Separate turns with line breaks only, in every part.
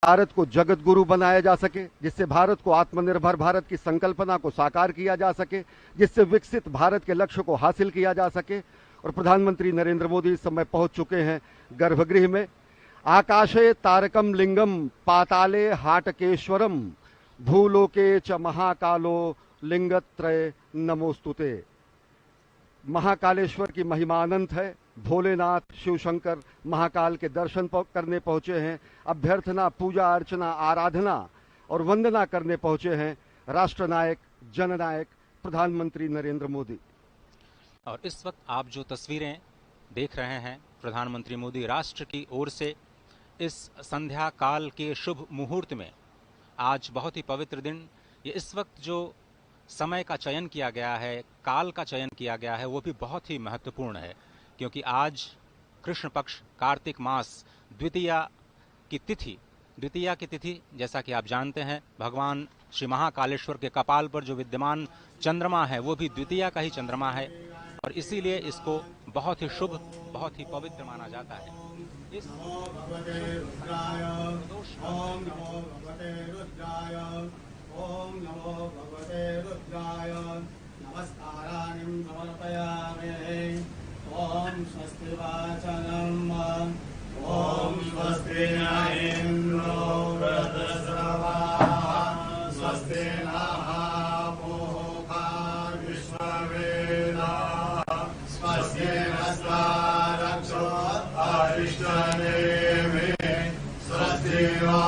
भारत को जगत गुरु बनाया जा सके, जिससे भारत को आत्मनिर्भर भारत की संकल्पना को साकार किया जा सके, जिससे विकसित भारत के लक्ष्य को हासिल किया जा सके। और प्रधानमंत्री नरेंद्र मोदी इस समय पहुंच चुके हैं गर्भगृह में। आकाशे तारकम लिंगम पाताले हाटकेश्वरम भूलोके च महाकालो लिंगत्रय नमोस्तुते। महाकालेश्वर की महिमा अनंत है। भोलेनाथ शिव शंकर महाकाल के दर्शन करने पहुंचे हैं। अभ्यर्थना, पूजा अर्चना, आराधना और वंदना करने पहुंचे हैं राष्ट्रनायक, जननायक प्रधानमंत्री नरेंद्र मोदी।
और इस वक्त आप जो तस्वीरें देख रहे हैं, प्रधानमंत्री मोदी राष्ट्र की ओर से इस संध्या काल के शुभ मुहूर्त में, आज बहुत ही पवित्र दिन, ये इस वक्त जो समय का चयन किया गया है, काल का चयन किया गया है, वो भी बहुत ही महत्वपूर्ण है, क्योंकि आज कृष्ण पक्ष कार्तिक मास द्वितीया की तिथि, जैसा कि आप जानते हैं, भगवान श्री महाकालेश्वर के कपाल पर जो विद्यमान चंद्रमा है वो भी द्वितीया का ही चंद्रमा है, और इसीलिए इसको बहुत ही शुभ, बहुत ही पवित्र माना जाता है। इस
ओम नमो भगवते रुद्राय नमस्काराणि समर्पयामि। ओम स्वस्ति वाचनम ओम स्वस्ति न इंद्रो वृद्धश्रवाः स्वस्ति नः पूषा विश्ववेदाः स्वस्ति नस्तारक्षो अरिष्टनेमिः स्वस्ति नो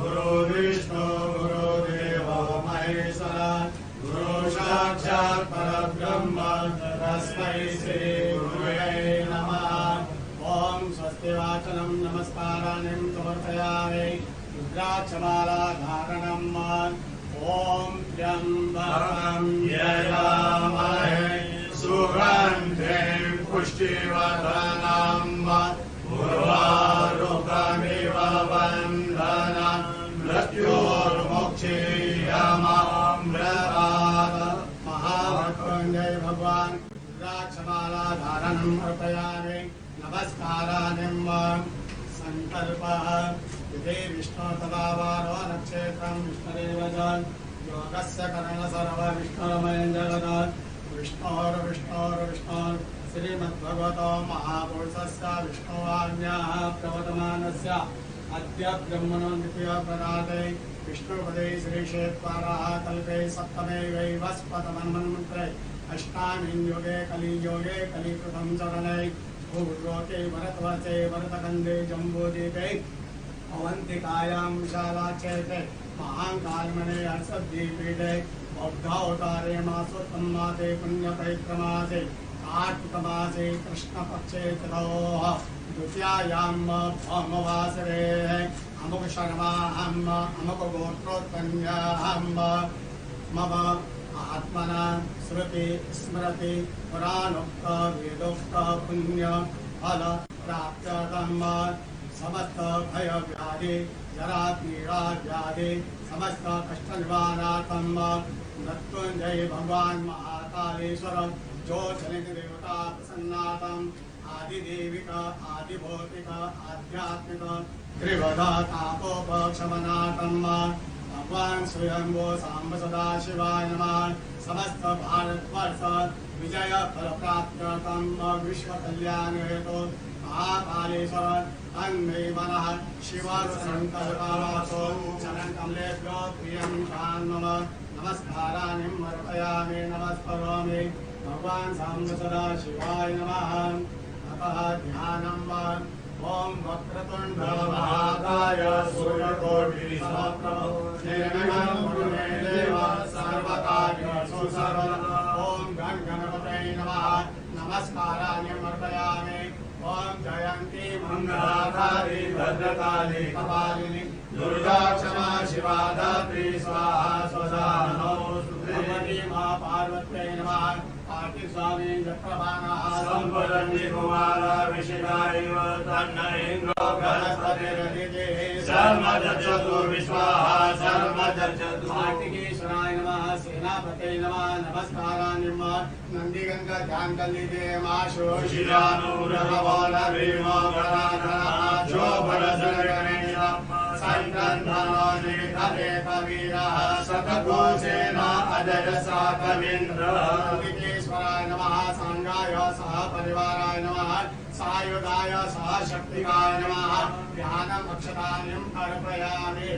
गुरु विष्णु गुरु देवो महेश्वरा गुरु साक्षात् परब्रह्म तस्मै श्री गुरुवे नमः। ओम स्वस्ति वाचनम नमस्काराणि समर्पयामि। रुद्राक्षमाला धारणम ओम त्र्यंबकं यजामहे सुगन्धिं पुष्टिवर्धनम् उर्वारुकमिव वन्दनं मृत्योर्मुक्षीयमामृतात्। महामृत्युंजय भगवान रुद्राक्षमाला धारणं अर्पयामि। नमस्काराणि संकल्पः विधि विष्णु तदावारो नक्षत्रं विष्णुरेव च योगस्य करण सर्व विष्णुरमयं जगत् विष्णोर्विष्णोर्विष्णोर् श्रीमद्भगवतो महापुरुषस्य विष्णुवाज्ञाः प्रवर्तमानस्य अद्य ब्रह्मणो द्वितीयप्रदाते विष्णुपदे श्रीक्षेत्राः कल्पे सप्तमे वैवस्पतमन्वन्मन्त्रे अष्टामीं योगे कलियोगे कलिकृतं चरणे भूलोके भरतवर्षे भरतखण्डे जम्बूद्वीपे अवन्तिकायां विशालाक्षेत्रे महाकालमणे हर्षद्वीपीठे बौद्धावतारे मासोत्तम मासे पुण्यपवित्रमासे कार्तिकमासे कृष्णपक्षे चतुर्थ द्वितीयायां भौमवासरे अमुक शर्माहम् अमुक गोत्रोत्पन्नाहम् मम आत्मना श्रुति स्मृति पुराणोक्त वेदोक्त पुण्य फल प्राप्त्यर्थं समस्त भय व्याधि जरा पीड़ा व्याधि समस्त कष्ट निवारणार्थं मृत्युंजय भगवान महाकालेश्वर जो चलित देवता प्रसन्नातम आदिदेविक आदिभौतिक आध्यात्मिक त्रिवधा तापोपशमनार्थं भगवान स्वयंभो सांब सदाशिवाय नमः। समस्त भारतवर्ष विजय फल प्राप्त्यर्थं विश्व कल्याण हेतु महाकालेश्वर अन्मे मनः शिव संकल्पमासो चरण कमलेभ्यो प्रियं मम नमस्काराणि अर्पयामि। नमस्करोमि भगवान सांब सदाशिवाय नमः। अतः ध्यानं ओम वक्रतुंड महाकाय सूर्यकोटि समप्रभ निर्विघ्नं कुरु मे देव सर्वकार्येषु सर्वदा। ओम गण गणपतये नमः। नमस्काराणि अर्पयामि। ओम जयंती मंगलाकारि भद्रकाली कपालिनी दुर्गा क्षमा शिवा धात्री स्वाहा स्वधा नमोस्तुते। भगवती मां पार्वत्यै नमः। भक्ति स्वामी जप्रभानः
सम्पदन्ति कुमार विशिखायैव तन्न इन्द्रो बृहस्पतिरदिते सर्वजज्जतु विश्वाः सर्वजज्जतु
कार्तिकेश्वराय नमः सेनापते नमः नमस्कारान् नमः नंदीगंगा ध्यान कर लीजिए माशो
शिलानुरवलभीमो गणाधरः जो बलजनगणेश कवीरः शतघोषेण अजय साकवीन्द्रः
कार्तिकेश्वराय नमः सांगाय सह परिवाराय नमः सायुधाय सह शक्तिकाय नमः ध्यानम् अक्षतान्यम् अर्पयामि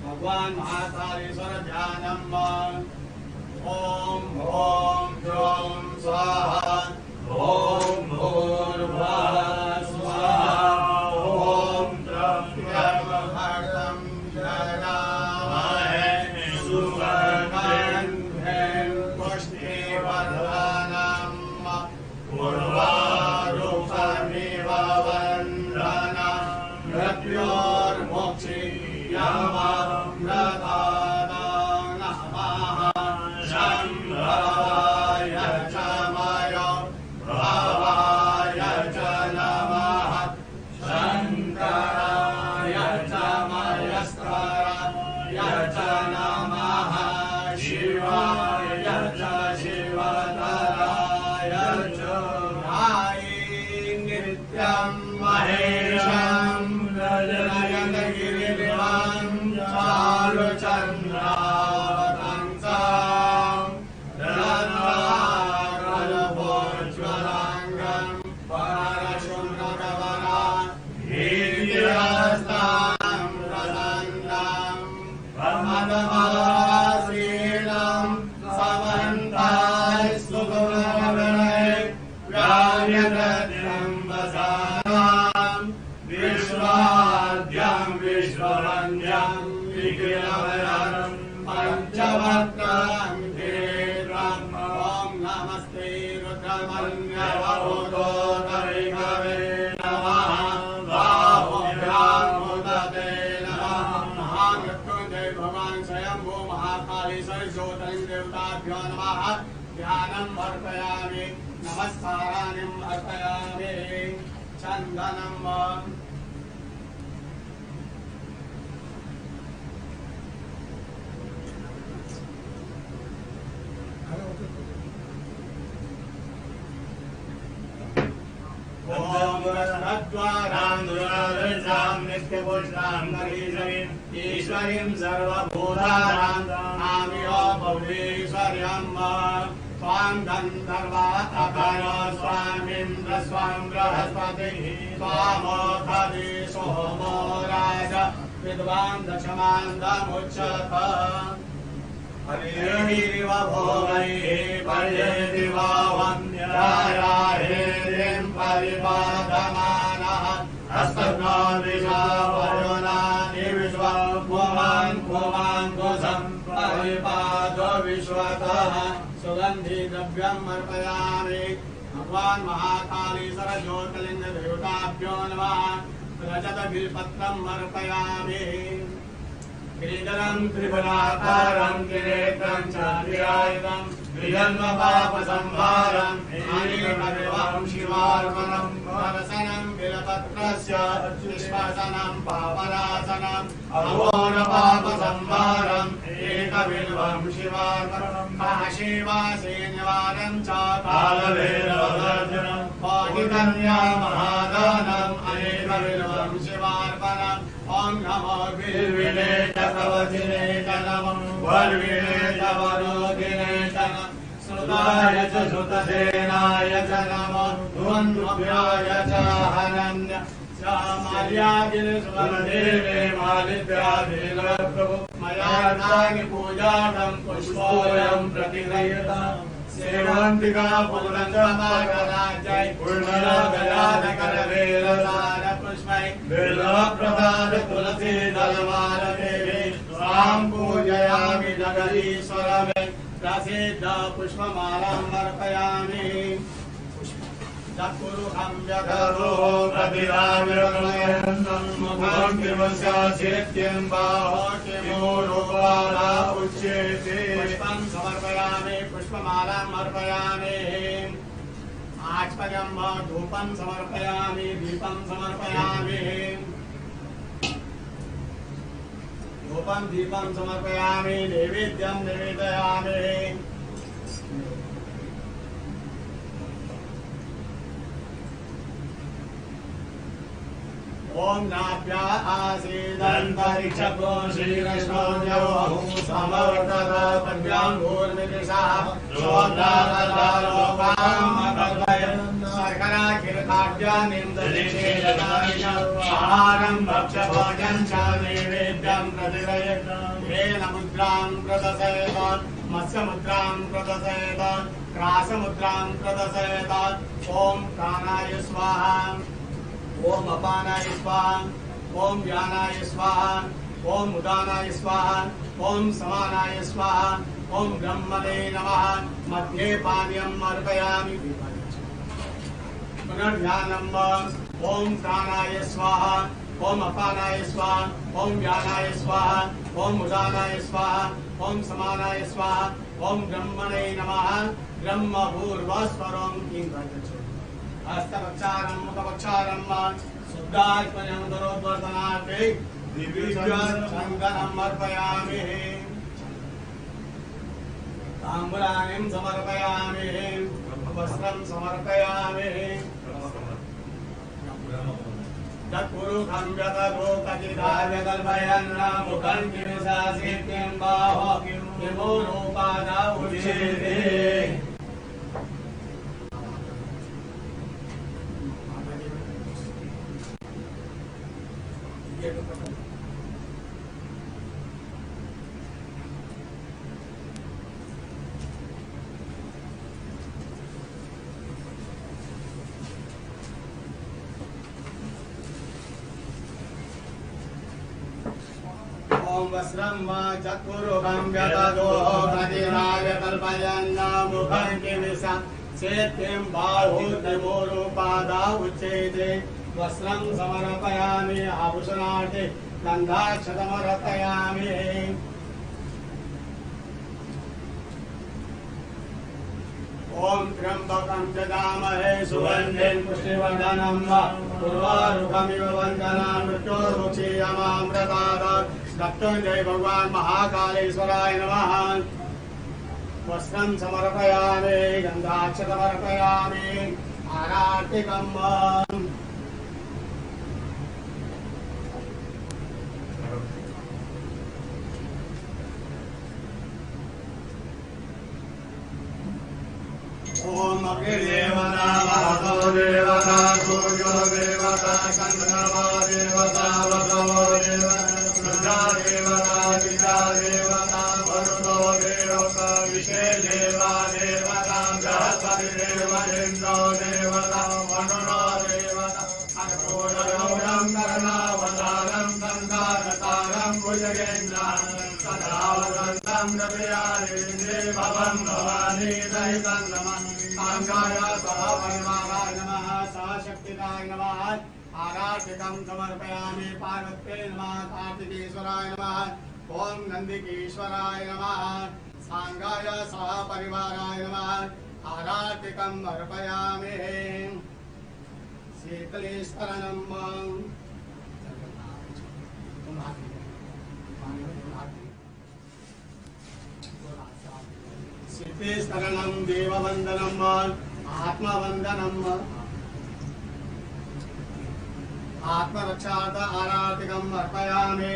भगवान महाकालेश्वर ध्यानम् ओम ओम ह्रौं स्वाहा ओम भूर्भुवः स्वाहा ओम त्र्यम्बकं यजामहे सुगन्धिं पुष्टिवर्धनम् उर्वारुकमिव वन्दनं मृत्योर्मुक्षीयमामृतात् नमः शम्भवाय च मयो भवाय च नमः शङ्कराय च मयस्कराय च नमः शिवाय च शिवतराय च नित्यं महेशं नयनगिरिं चारुचन्द्रावतंसं रत्नाकरभोज्ज्वलाङ्गं परशुभ्रगवनं हीर्यहस्तं प्रसन्नं प्रमदमासीनं समन्तात् सुगुणगणैः व्यायद्रं वसानां विश्वाद्यं विश्ववन्द्यं विघ्नहरं पञ्चवक्त्रं धीरम् ॐ नमस्ते रुद्रमन्यवभूतोदरिगवे नमः बाहुभ्यामुदते नमः महामृत्युञ्जय भगवान् स्वयंभू महाकालेश्वर ज्योतिर्लिङ्ग देवताभ्यो नमः ध्यानम् अर्पयामि नमस्कारान् अर्पयामि चन्दनम् ओम रत्नद्वारां दुरावृतां नित्यपुष्टां नरीश्वरीं ईश्वरीं सर्वभूतानां नामियो भुवनेश्वर्यं स्वां गन्धर्वा अकरो स्वामिन्द्र स्वां बृहस्पतिः स्वामोऽखदि सोमो राज विद्वान् दशमान्दमुच्यत हरिरिव भोगैः पर्येति वा वन्द्यायाहेरिं परिपादमानः हस्तग्नादिशा वरुणानि विश्वभुवान् भुवाङ्कुशं परिपादो विश्वतः सुगन्धि द्रव्यम् अर्पयामि भगवान् महाकालेश्वर ज्योतिर्लिङ्ग देवताभ्यो नमः रजत बिल्पत्रम् अर्पयामि गिरिधरं त्रिभुवनाकारं किरीटं चान्द्रियायुधं द्विजन्मपापसंहारं अनेकविधं शिवार्पणं वरसनं बिल्पत्रस्य निष्कासनं पापनाशनम् अघोरपापसंहारम् एकबिल्वं शिवार्पणं काशीवासे निवारं च कालभैरवदर्शनं पाणिकन्या महादानम् अनेकबिल्वं शिवार्पणम् ॐ नमो बिल्विने च कवचिने च नमः वर्विणे च वरोधिने च नमः श्रुताय च श्रुतसेनाय च नमः ध्वन्वभ्याय च हनन्य माल्यादिस्वरदेवे मालिद्यादिप्रभु मया नानि पूजातं पुष्पोऽयं प्रतिगृह्यताम् सेवन्तिका पूर्णचमागराजै पूर्णगजानकरवेलसार पुष्पै बिल्वप्रदान तुलसी दलमालदेवी स्वां पूजयामि जगदीश्वरमे प्रसिद्ध पुष्पमालाम् अर्पयामि चक्षुरुहं जगरो प्रतिरामिरमयन्तं मुखं किमस्याचित्यं बाहो किमो रूपाला उच्यते पुष्पं समर्पयामि पुष्पमालाम् अर्पयामि आचमनम् धूपं समर्पयामि दीपं समर्पयामि धूपं दीपं समर्पयामि नैवेद्यं निवेदयामि ओम नाभ्या आसीदन्तरिक्षको श्रीकृष्णोऽन्यवहु समवर्तत पद्भ्याङ्गूर्निदिशः शोद्धाकर्तालोकामकल्पयन् शर्कराखिलखाद्यानिन्दलिशेषदानिशम् भक्ष्यभोजं च नैवेद्यं प्रतिदयत् येन मुद्रां प्रदशयत मत्स्यमुद्रां प्रदशयत क्रासमुद्रां प्रदशयत ओम प्राणाय स्वाहा ओम अपानाय स्वाहा ओम व्यानाय स्वाहा ओम उदानाय स्वाहा ओम समानाय स्वाहा ओम ब्रह्मणे नमः मध्ये पानीयम् अर्पयामि पुनर्ध्यानम् ओम प्राणाय स्वाहा ओम अपानाय स्वाहा ओम व्यानाय स्वाहा ओम उदानाय स्वाहा ओम समानाय स्वाहा ओम ब्रह्मणे नमः ब्रह्म भूर्भुवस्वरं किं हस्तपक्षारं मुखपक्षारं शुद्धात्मनं दरोद्वर्तनार्थे दिव्यचन्दनम् अर्पयामि ताम्बूलानिं समर्पयामि वस्त्रं समर्पयामि तत्पुरुषं यततो कथिताय कल्पयन् मुखं किमिशासित्यं बाहो किमो रूपादा उच्यते ओम वस्त्रं चतुर्भुजं व्यततो कथिताय कल्पयन् मुखं किमिशासित्यं बाहो किमो रूपादा उच्यते वस्त्रं समर्पयामि आभूषणार्थे गन्धाक्षतमर्पयामि ओम त्र्यंबकं यजामहे सुगन्धिं पुष्टिवर्धनं उर्वारुकमिव वन्दनान् मृत्योर्मुक्षीयमामृतात् दत्तञ्जय भगवान् महाकालेश्वराय नमः वस्त्रं समर्पयामि गन्धाक्षतमर्पयामि आरार्तिकम् ओम अग्निदेवता महतो देवता सूर्यो देवता चन्द्रमा देवता वसवो देवता देवता दिशा देवता वरुणो देवता विषे देवा देवता बृहस्पति देव इन्द्रो देवता वरुणो देवता अनपूर्णगौरं कर्णावतारं सन्तानतारं भुजगेन्द्रं सदा वसन्तं रवियारेन्द्रे भवं भवानी सहितं नमः सांगाय सह परिवाराय नमः सहशक्तिकाय नमः आराधिकं समर्पयामि पार्वत्यै नमः कार्तिकेश्वराय नमः ओम नंदिकेश्वराय नमः सांगाय सह परिवाराय नमः आराधिकं अर्पयामि शीतलेश्वरनं शीतलेश्वरनं देववन्दनं आत्मवन्दनं आत्मरक्षार्थ आराधिकम् अर्पयामि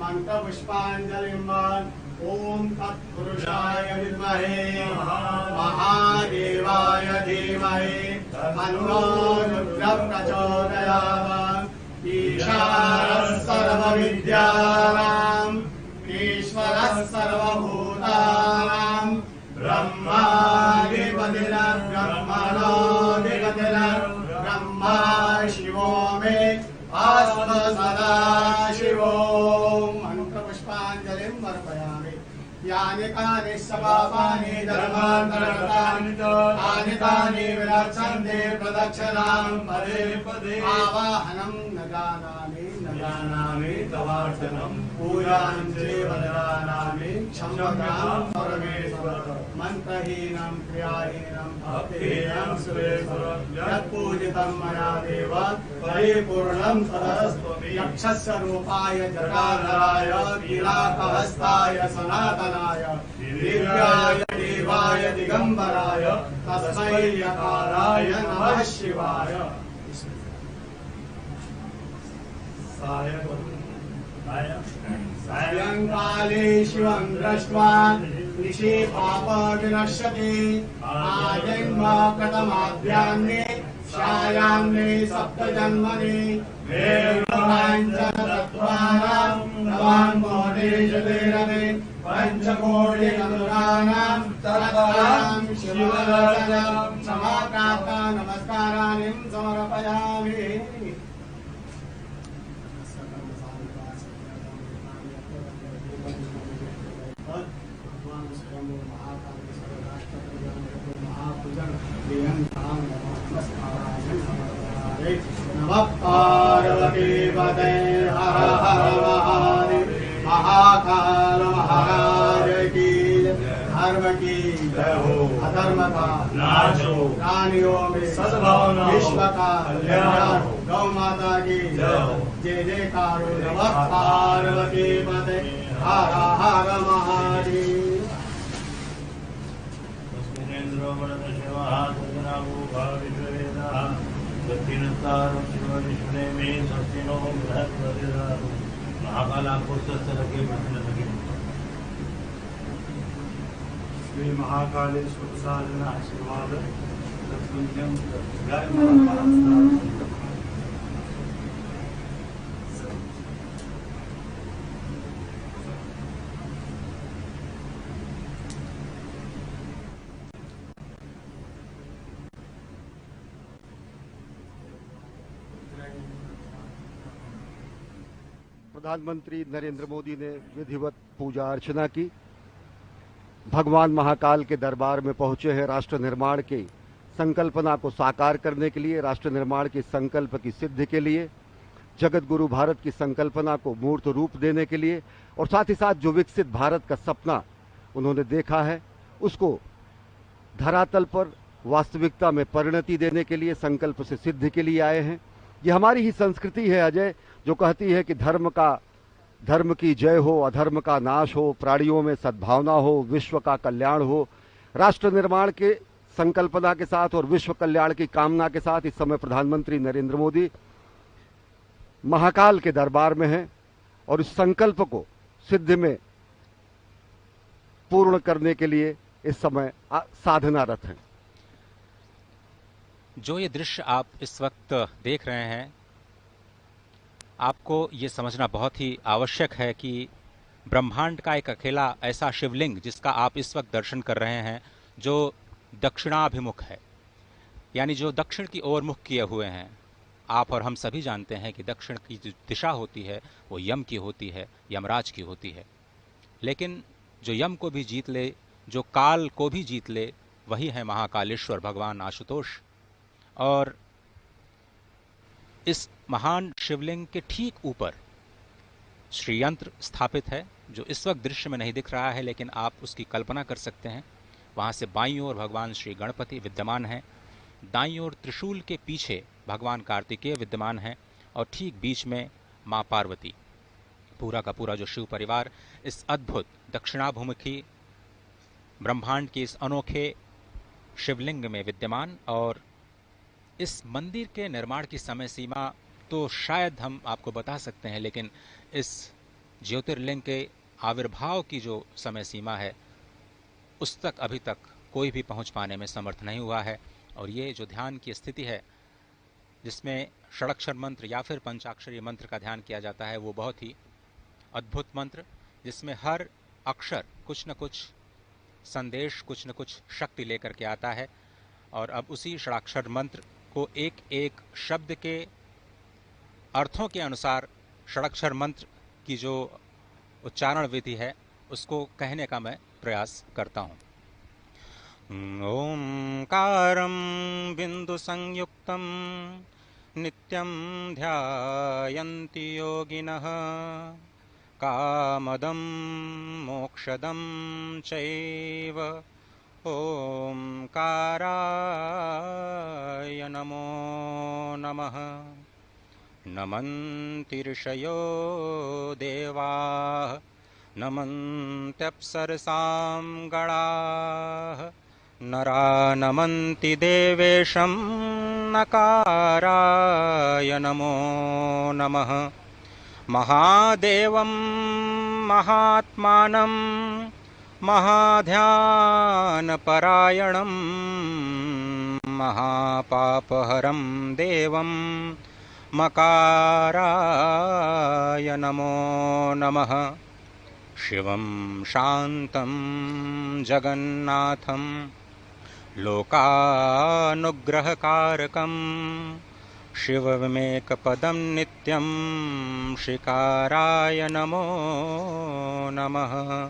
मंत्रपुष्पाञ्जलिं ओम तत्पुरुषाय विद्महे महादेवाय धीमहि तन्नो रुद्रः प्रचोदयात् ईशानः सर्वविद्यानां ईश्वरः सर्वभूतानां ब्रह्मा शिवो मे आस्म सदा शिवो मंत्रपुष्पाञ्जलिं अर्पयामि यानि कानि सपापानि धर्मान्तरकृतानि तानि तानि विरक्षन्ते प्रदक्षिणां पदे पदे आवाहनं न जानामि तवार्चनं पूजां चैव न जानामि क्षम्यतां परमेश्वर मंत्रहीनं क्रियाहीनं
भक्तिहीनं सुरेश्वरं
यत्पूजितं मया देव परिपूर्णं तदस्तु यक्षस्य रूपाय जटाधराय वीराकहस्ताय सनातनाय दिव्याय देवाय दिगंबराय तस्मै यकाराय नमः शिवाय। सायंकाले शिवं दृष्ट्वा निशि पाप विनश्यति आजन्म प्रथमाध्यान्ने छायान्ने सप्तजन्मनि वेदाञ्जनतत्त्वानां नवान्मोदेशदेरवे पञ्चकोटिकनुराणां तत्त्वानां शिवदर्शनं समाप्राप्ता नमस्काराणि समर्पयामि। नमः पार्वती पते हर हर महादेव। महाकाल महाराज की धर्म की
जय हो।
अधर्म का
नाश हो।
प्राणियों में
सद्भावना हो।
विश्व का
कल्याण हो।
गौ माता की
जय हो।
जय जयकार। नमः पार्वती पते हर हर महादेव।
महाकाल आपको स्वस्थ रखे, प्रसन्न रखे। श्री महाकालेश्वर साधना आशीर्वाद सत्पुण्यम जय महाकाल।
प्रधानमंत्री नरेंद्र मोदी ने विधिवत पूजा अर्चना की। भगवान महाकाल के दरबार में पहुंचे हैं राष्ट्र निर्माण की संकल्पना को साकार करने के लिए, राष्ट्र निर्माण के संकल्प की सिद्धि के लिए, जगत गुरु भारत की संकल्पना को मूर्त रूप देने के लिए, और साथ ही साथ जो विकसित भारत का सपना उन्होंने देखा है उसको धरातल पर वास्तविकता में परिणति देने के लिए, संकल्प से सिद्धि के लिए आए हैं। ये हमारी ही संस्कृति है अजय, जो कहती है कि धर्म की जय हो, अधर्म का नाश हो, प्राणियों में सद्भावना हो, विश्व का कल्याण हो। राष्ट्र निर्माण के संकल्पना के साथ और विश्व कल्याण की कामना के साथ इस समय प्रधानमंत्री नरेंद्र मोदी महाकाल के दरबार में हैं और इस संकल्प को सिद्धि में पूर्ण करने के लिए इस समय साधनारत हैं।
जो ये दृश्य आप इस वक्त देख रहे हैं, आपको ये समझना बहुत ही आवश्यक है कि ब्रह्मांड का एक अकेला ऐसा शिवलिंग जिसका आप इस वक्त दर्शन कर रहे हैं, जो दक्षिणाभिमुख है, यानी जो दक्षिण की ओर मुख किए हुए हैं। आप और हम सभी जानते हैं कि दक्षिण की जो दिशा होती है वो यम की होती है, यमराज की होती है। लेकिन जो यम को भी जीत ले, जो काल को भी जीत ले, वही है महाकालेश्वर भगवान आशुतोष। और इस महान शिवलिंग के ठीक ऊपर श्रीयंत्र स्थापित है, जो इस वक्त दृश्य में नहीं दिख रहा है, लेकिन आप उसकी कल्पना कर सकते हैं। वहां से बाईं ओर भगवान श्री गणपति विद्यमान हैं, दाईं ओर त्रिशूल के पीछे भगवान कार्तिकेय विद्यमान हैं, और ठीक बीच में मां पार्वती। पूरा का पूरा जो शिव परिवार इस अद्भुत दक्षिणाभिमुखी ब्रह्मांड के इस अनोखे शिवलिंग में विद्यमान। और इस मंदिर के निर्माण की समय सीमा तो शायद हम आपको बता सकते हैं, लेकिन इस ज्योतिर्लिंग के आविर्भाव की जो समय सीमा है उस तक अभी तक कोई भी पहुंच पाने में समर्थ नहीं हुआ है। और ये जो ध्यान की स्थिति है, जिसमें षडाक्षर मंत्र या फिर पंचाक्षरी मंत्र का ध्यान किया जाता है, वो बहुत ही अद्भुत मंत्र, जिसमें हर अक्षर कुछ न कुछ संदेश, कुछ न कुछ शक्ति लेकर के आता है। और अब उसी षडाक्षर मंत्र को एक एक शब्द के अर्थों के अनुसार षडाक्षर मंत्र की जो उच्चारण विधि है उसको कहने का मैं प्रयास करता हूँ। ओंकारं बिंदु संयुक्तं नित्यं ध्यायन्ति योगिनः कामदं मोक्षदं चैव ओंकाराय नमो नमः। नमन्ति ऋषयो देवाः नमन्त्यप्सरसां गणाः नरा नमन्ति देवेशं नकाराय नमो नमः। महादेवं महात्मानं महाध्यानपरायणं महापापहरं देवं मकाराय नमो नमः। शिवं शान्तं जगन्नाथं लोकानुग्रहकारकं शिवमेकपदं नित्यं शिकाराय नमो नमः।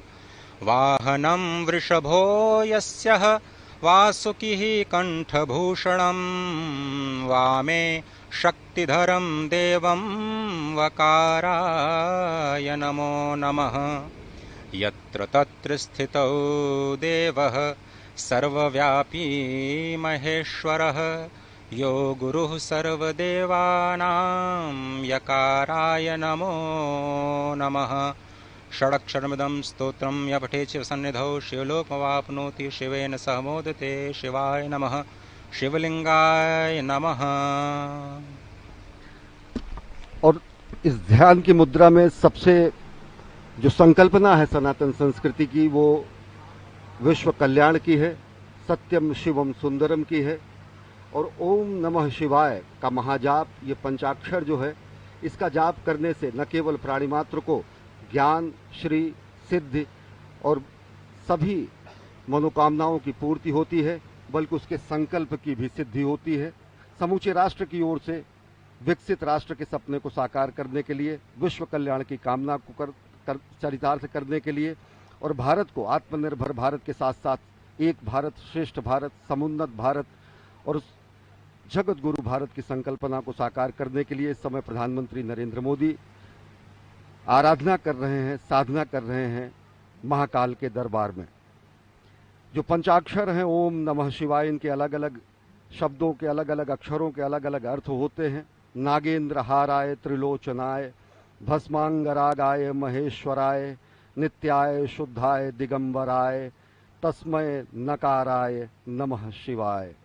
वाहनं वृषभो यस्यः वासुकिः कण्ठभूषणं वामे शक्तिधरं देवं वकाराय नमो नमः। यत्र तत्र स्थितौ देवः सर्वव्यापी महेश्वरः यो गुरुः सर्वदेवानां यकाराय नमो नमः। षडक्षरमिदं स्तोत्रं य पठेत् शिवसन्निधौ शिवलोकमवाप्नोति शिवेन सह मोदते। शिवाय नमः। शिवलिंगाय नमः।
और इस ध्यान की मुद्रा में सबसे जो संकल्पना है सनातन संस्कृति की, वो विश्व कल्याण की है, सत्यम शिवम सुंदरम की है। और ओम नमः शिवाय का महाजाप, ये पंचाक्षर जो है, इसका जाप करने से न केवल प्राणी मात्र को ज्ञान, श्री, सिद्धि और सभी मनोकामनाओं की पूर्ति होती है, बल्कि उसके संकल्प की भी सिद्धि होती है। समूचे राष्ट्र की ओर से विकसित राष्ट्र के सपने को साकार करने के लिए, विश्व कल्याण की कामना को चरितार्थ करने के लिए और भारत को आत्मनिर्भर भारत के साथ साथ एक भारत श्रेष्ठ भारत, समुन्नत भारत और जगत गुरु भारत की संकल्पना को साकार करने के लिए इस समय प्रधानमंत्री नरेंद्र मोदी आराधना कर रहे हैं, साधना कर रहे हैं महाकाल के दरबार में। जो पंचाक्षर हैं ओम नमः शिवाय, इनके अलग अलग शब्दों के अलग अलग अक्षरों के अलग अलग अर्थ होते हैं। नागेंद्र हाराय त्रिलोचनाय भस्मांगरागाय महेश्वराय नित्याय शुद्धाय दिगंबराय तस्मय नकाराय नमः शिवाय।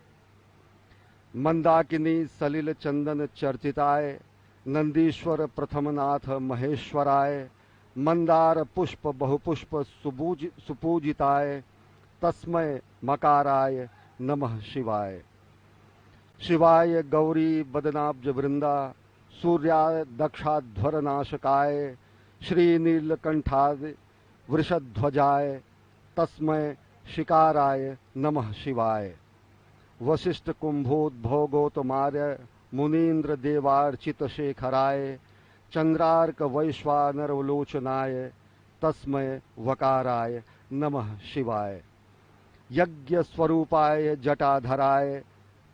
मंदाकिनी सलिल चंदन चर्चिताय नंदीश्वर प्रथमनाथ महेश्वराय मंदार पुष्प बहुपुष्प सुपूजिताय तस्मय मकाराय नमः शिवाय। शिवाय गौरी बदनाब्ज वृंदा सूर्याय दक्षाध्वर नाशकाय श्रीनीलकंठाय वृषध्वजाय तस्मय शिकाराय नमः शिवाय। वशिष्ठ कुंभोद्भव गौतमार्य मुनीन्द्र देवार्चित शेखराय चंद्रार्क वैश्वानरवलोचनाय तस्मय वकाराय नमः शिवाय। यज्ञ स्वरूपाय जटाधराय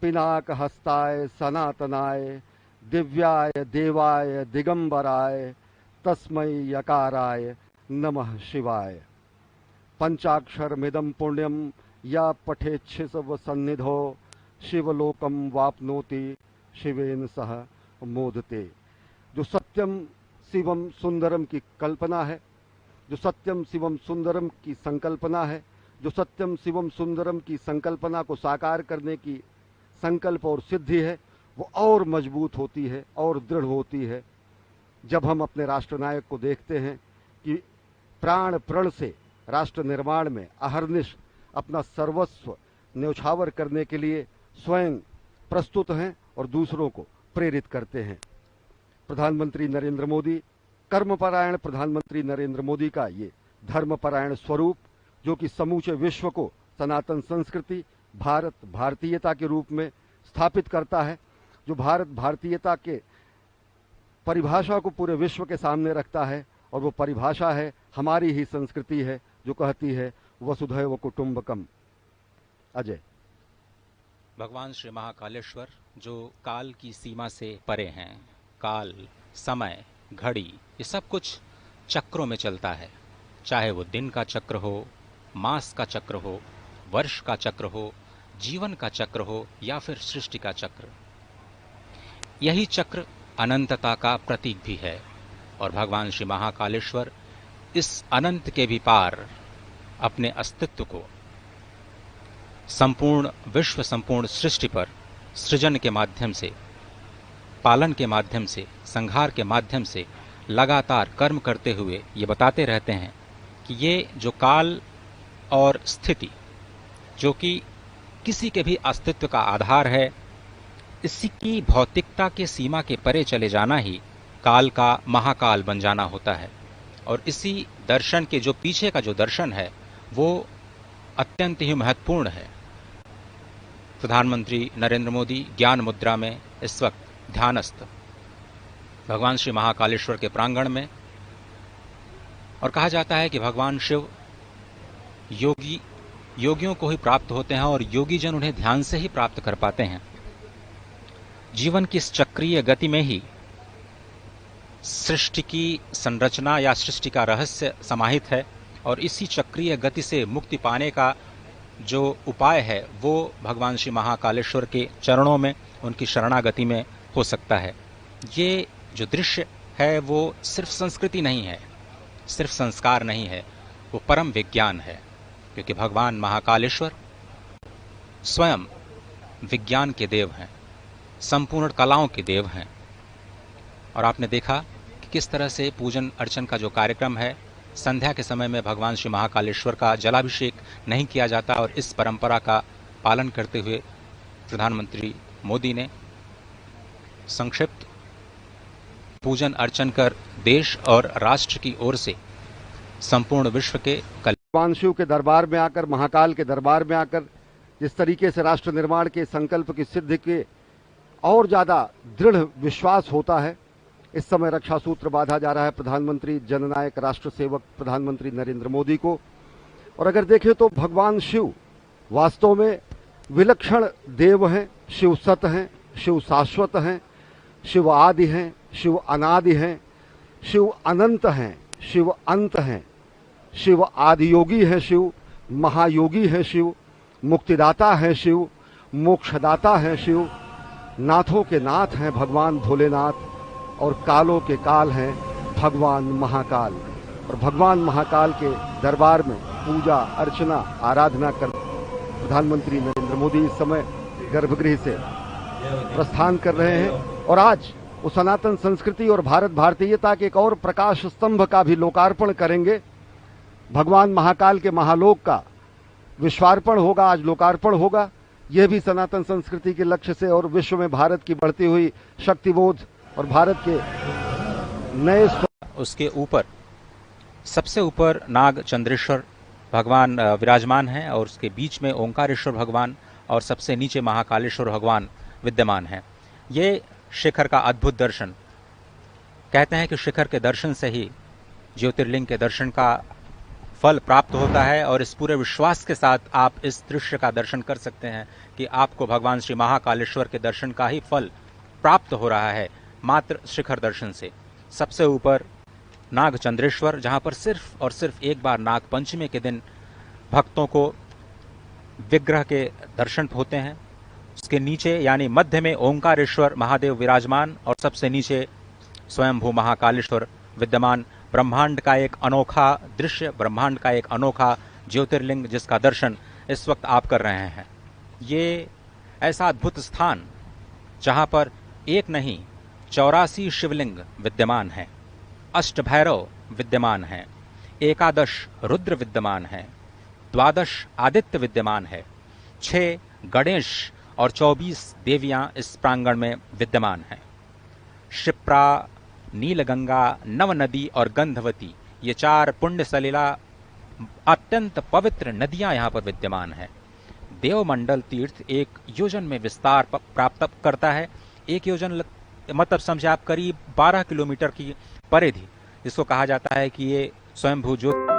पिनाक हस्ताय सनातनाय दिव्याय देवाय दिगंबराय तस्मै यकाराय नमः शिवाय। पंचाक्षरमिदं पुण्यं या पठेच्छिव सन्निधो शिवलोकम वाप्नोति शिवेन सह मोदते। जो सत्यम शिवम सुंदरम की कल्पना है, जो सत्यम शिवम सुंदरम की संकल्पना है, जो सत्यम शिवम सुंदरम की संकल्पना को साकार करने की संकल्प और सिद्धि है, वो और मजबूत होती है और दृढ़ होती है जब हम अपने राष्ट्रनायक को देखते हैं कि प्राण प्रण से राष्ट्र निर्माण में अहर्निश अपना सर्वस्व न्यौछावर करने के लिए स्वयं प्रस्तुत हैं और दूसरों को प्रेरित करते हैं। प्रधानमंत्री नरेंद्र मोदी, कर्मपरायण प्रधानमंत्री नरेंद्र मोदी का ये धर्मपरायण स्वरूप, जो कि समूचे विश्व को सनातन संस्कृति, भारत भारतीयता के रूप में स्थापित करता है, जो भारत भारतीयता के परिभाषा को पूरे विश्व के सामने रखता है। और वो परिभाषा है, हमारी ही संस्कृति है, जो कहती है वसुधैव कुटुंबकम। अजय।
भगवान श्री महाकालेश्वर जो काल की सीमा से परे हैं, काल, समय, घड़ी, ये सब कुछ चक्रों में चलता है। चाहे वो दिन का चक्र हो, मास का चक्र हो, वर्ष का चक्र हो, जीवन का चक्र हो या फिर सृष्टि का चक्र, यही चक्र अनंतता का प्रतीक भी है। और भगवान श्री महाकालेश्वर इस अनंत के भी पार अपने अस्तित्व को संपूर्ण विश्व, संपूर्ण सृष्टि पर सृजन के माध्यम से, पालन के माध्यम से, संहार के माध्यम से लगातार कर्म करते हुए ये बताते रहते हैं कि ये जो काल और स्थिति, जो कि किसी के भी अस्तित्व का आधार है, इसी की भौतिकता के सीमा के परे चले जाना ही काल का महाकाल बन जाना होता है। और इसी दर्शन के जो पीछे का जो दर्शन है वो अत्यंत ही महत्वपूर्ण है। प्रधानमंत्री नरेंद्र मोदी ज्ञान मुद्रा में इस वक्त ध्यानस्थ भगवान श्री महाकालेश्वर के प्रांगण में, और कहा जाता है कि भगवान शिव योगियों को ही प्राप्त होते हैं और योगी जन उन्हें ध्यान से ही प्राप्त कर पाते हैं। जीवन की इस चक्रीय गति में ही सृष्टि की संरचना या सृष्टि का रहस्य समाहित है, और इसी चक्रीय गति से मुक्ति पाने का जो उपाय है वो भगवान श्री महाकालेश्वर के चरणों में, उनकी शरणागति में हो सकता है। ये जो दृश्य है वो सिर्फ संस्कृति नहीं है, सिर्फ संस्कार नहीं है, वो परम विज्ञान है, क्योंकि भगवान महाकालेश्वर स्वयं विज्ञान के देव हैं, संपूर्ण कलाओं के देव हैं। और आपने देखा कि किस तरह से पूजन अर्चन का जो कार्यक्रम है, संध्या के समय में भगवान श्री महाकालेश्वर का जलाभिषेक नहीं किया जाता, और इस परंपरा का पालन करते हुए प्रधानमंत्री मोदी ने संक्षिप्त पूजन अर्चन कर देश और राष्ट्र की ओर से संपूर्ण विश्व के
भगवान शिव के दरबार में आकर, महाकाल के दरबार में आकर जिस तरीके से राष्ट्र निर्माण के संकल्प की सिद्धि के और ज्यादा दृढ़ विश्वास होता है, इस समय रक्षा सूत्र बांधा जा रहा है प्रधानमंत्री जननायक राष्ट्र सेवक प्रधानमंत्री नरेंद्र मोदी को। और अगर देखें तो भगवान शिव वास्तव में विलक्षण देव हैं, शिव सत हैं, शिव शाश्वत हैं, शिव आदि हैं, शिव अनादि हैं, शिव अनंत हैं, शिव अंत हैं, शिव आदियोगी है, शिव महायोगी है, शिव मुक्तिदाता है, शिव मोक्षदाता है, शिव नाथों के नाथ हैं भगवान भोलेनाथ, और कालों के काल हैं भगवान महाकाल। और भगवान महाकाल के दरबार में पूजा अर्चना आराधना कर प्रधानमंत्री नरेंद्र मोदी इस समय गर्भगृह से प्रस्थान कर रहे हैं। और आज वो सनातन संस्कृति और भारत भारतीयता के एक और प्रकाश स्तंभ का भी लोकार्पण करेंगे। भगवान महाकाल के महालोक का विश्वार्पण होगा, आज लोकार्पण होगा। यह भी सनातन संस्कृति के लक्ष्य से और विश्व में भारत की बढ़ती हुई शक्तिबोध और भारत के नए
उसके ऊपर सबसे ऊपर नाग चंद्रेश्वर भगवान विराजमान हैं, और उसके बीच में ओंकारेश्वर भगवान, और सबसे नीचे महाकालेश्वर भगवान विद्यमान हैं। ये शिखर का अद्भुत दर्शन, कहते हैं कि शिखर के दर्शन से ही ज्योतिर्लिंग के दर्शन का फल प्राप्त होता है, और इस पूरे विश्वास के साथ आप इस दृश्य का दर्शन कर सकते हैं कि आपको भगवान श्री महाकालेश्वर के दर्शन का ही फल प्राप्त हो रहा है मात्र शिखर दर्शन से। सबसे ऊपर नाग चंद्रेश्वर, जहां पर सिर्फ और सिर्फ एक बार नाग पंचमी के दिन भक्तों को विग्रह के दर्शन होते हैं। उसके नीचे यानी मध्य में ओंकारेश्वर महादेव विराजमान, और सबसे नीचे स्वयंभू महाकालेश्वर विद्यमान। ब्रह्मांड का एक अनोखा दृश्य, ब्रह्मांड का एक अनोखा ज्योतिर्लिंग जिसका दर्शन इस वक्त आप कर रहे हैं। ये ऐसा अद्भुत स्थान जहां पर एक नहीं 84 शिवलिंग विद्यमान हैं, अष्टभैरव विद्यमान हैं, 11 रुद्र विद्यमान हैं, 12 आदित्य विद्यमान है, 6 गणेश और 24 देवियां इस प्रांगण में विद्यमान हैं। क्षिप्रा, नीलगंगा, नव नदी और गंधवती, ये 4 पुण्य सलिला अत्यंत पवित्र नदियां यहां पर विद्यमान हैं। देवमंडल तीर्थ एक योजन में विस्तार प्राप्त करता है। एक योजन मतलब समझे आप करीब 12 किलोमीटर की परिधि, जिसको कहा जाता है कि ये स्वयंभू ज्योति